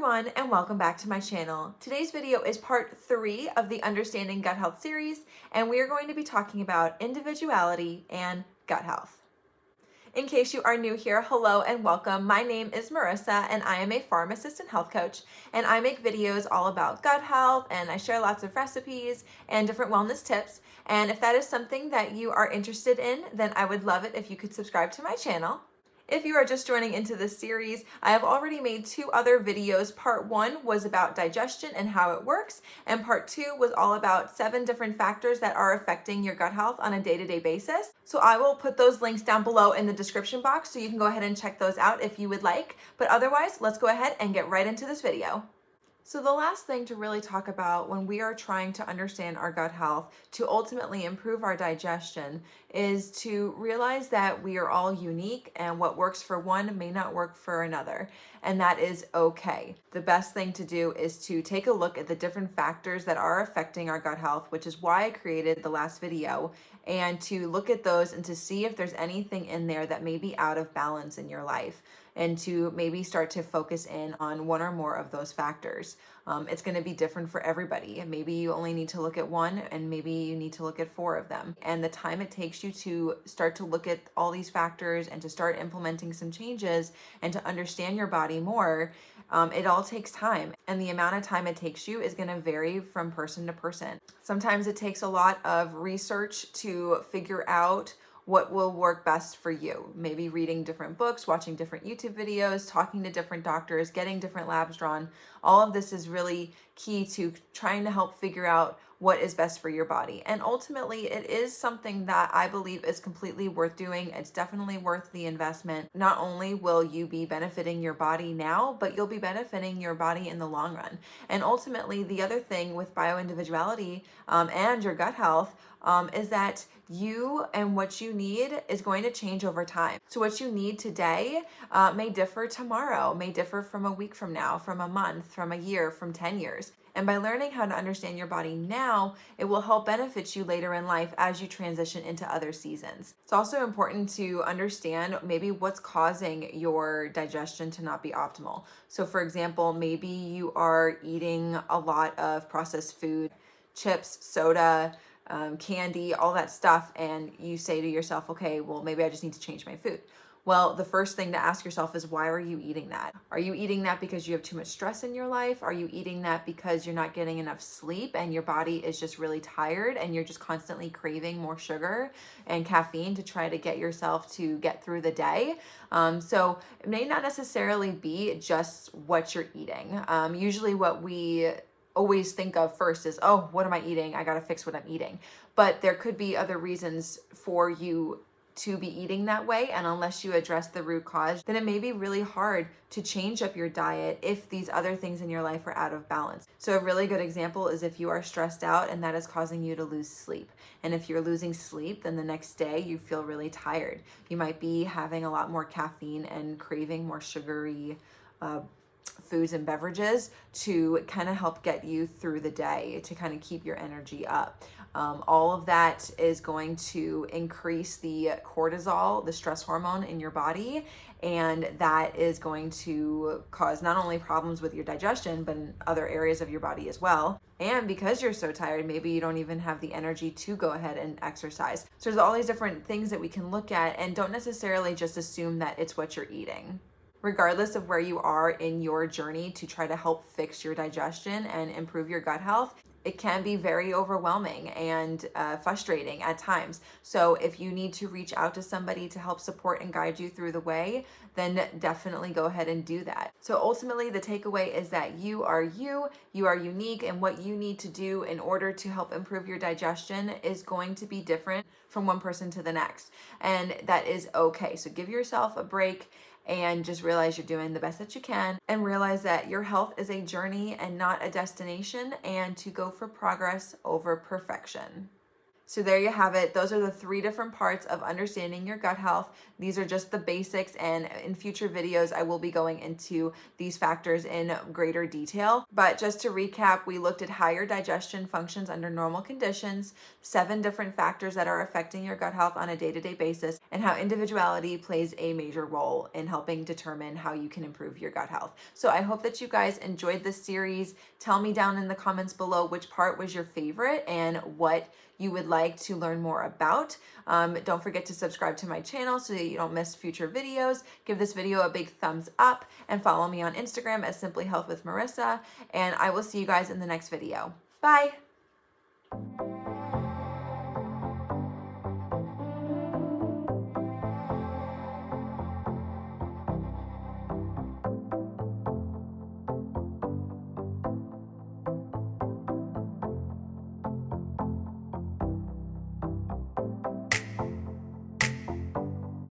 everyone, and welcome back to my channel. Today's video is part 3 of the Understanding Gut Health series, and we are going to be talking about individuality and gut health. In case you are new here, hello and welcome. My name is Marissa, and I am a pharmacist and health coach, and I make videos all about gut health, and I share lots of recipes and different wellness tips. And if that is something that you are interested in, then I would love it if you could subscribe to my channel. If you are just joining into this series, I have already made 2 other videos. Part 1 was about digestion and how it works, and part 2 was all about 7 different factors that are affecting your gut health on a day-to-day basis. So I will put those links down below in the description box so you can go ahead and check those out if you would like. But otherwise, let's go ahead and get right into this video. So the last thing to really talk about when we are trying to understand our gut health to ultimately improve our digestion is to realize that we are all unique and what works for one may not work for another, and that is okay. The best thing to do is to take a look at the different factors that are affecting our gut health, which is why I created the last video, and to look at those and to see if there's anything in there that may be out of balance in your life, and to maybe start to focus in on one or more of those factors. It's going to be different for everybody. Maybe you only need to look at one, and maybe you need to look at 4 of them. And the time it takes you to start to look at all these factors and to start implementing some changes and to understand your body more, it all takes time. And the amount of time it takes you is going to vary from person to person. Sometimes it takes a lot of research to figure out what will work best for you. Maybe reading different books, watching different YouTube videos, talking to different doctors, getting different labs drawn. All of this is really key to trying to help figure out what is best for your body. And ultimately, it is something that I believe is completely worth doing. It's definitely worth the investment. Not only will you be benefiting your body now, but you'll be benefiting your body in the long run. And ultimately, the other thing with bioindividuality and your gut health is that you and what you need is going to change over time. So what you need today may differ tomorrow, may differ from a week from now, from a month, from a year, from 10 years. And by learning how to understand your body now, it will help benefit you later in life as you transition into other seasons. It's also important to understand maybe what's causing your digestion to not be optimal. So for example, maybe you are eating a lot of processed food, chips, soda, candy, all that stuff, and you say to yourself, okay, well, maybe I just need to change my food. Well, the first thing to ask yourself is, why are you eating that? Are you eating that because you have too much stress in your life? Are you eating that because you're not getting enough sleep and your body is just really tired and you're just constantly craving more sugar and caffeine to try to get yourself to get through the day? So it may not necessarily be just what you're eating. Usually what we always think of first is, oh, what am I eating? I got to fix what I'm eating. But there could be other reasons for you to be eating that way, and unless you address the root cause, then it may be really hard to change up your diet if these other things in your life are out of balance. So a really good example is if you are stressed out and that is causing you to lose sleep. And if you're losing sleep, then the next day you feel really tired. You might be having a lot more caffeine and craving more sugary foods and beverages to kind of help get you through the day, to kind of keep your energy up. All of that is going to increase the cortisol, the stress hormone in your body, and that is going to cause not only problems with your digestion, but in other areas of your body as well. And because you're so tired, maybe you don't even have the energy to go ahead and exercise. So there's all these different things that we can look at, and don't necessarily just assume that it's what you're eating. Regardless of where you are in your journey to try to help fix your digestion and improve your gut health, it can be very overwhelming and frustrating at times. So if you need to reach out to somebody to help support and guide you through the way, then definitely go ahead and do that. So ultimately, the takeaway is that you are unique, and what you need to do in order to help improve your digestion is going to be different from one person to the next. And that is okay. So give yourself a break and just realize you're doing the best that you can, and realize that your health is a journey and not a destination, and to go for progress over perfection. So there you have it. Those are the 3 different parts of understanding your gut health. These are just the basics, and in future videos, I will be going into these factors in greater detail. But just to recap, we looked at how your digestion functions under normal conditions, 7 different factors that are affecting your gut health on a day-to-day basis, and how individuality plays a major role in helping determine how you can improve your gut health. So I hope that you guys enjoyed this series. Tell me down in the comments below which part was your favorite and what you would like to learn more about. Don't forget to subscribe to my channel so that you don't miss future videos. Give this video a big thumbs up and follow me on Instagram as Simply Health with Marissa. And I will see you guys in the next video. Bye.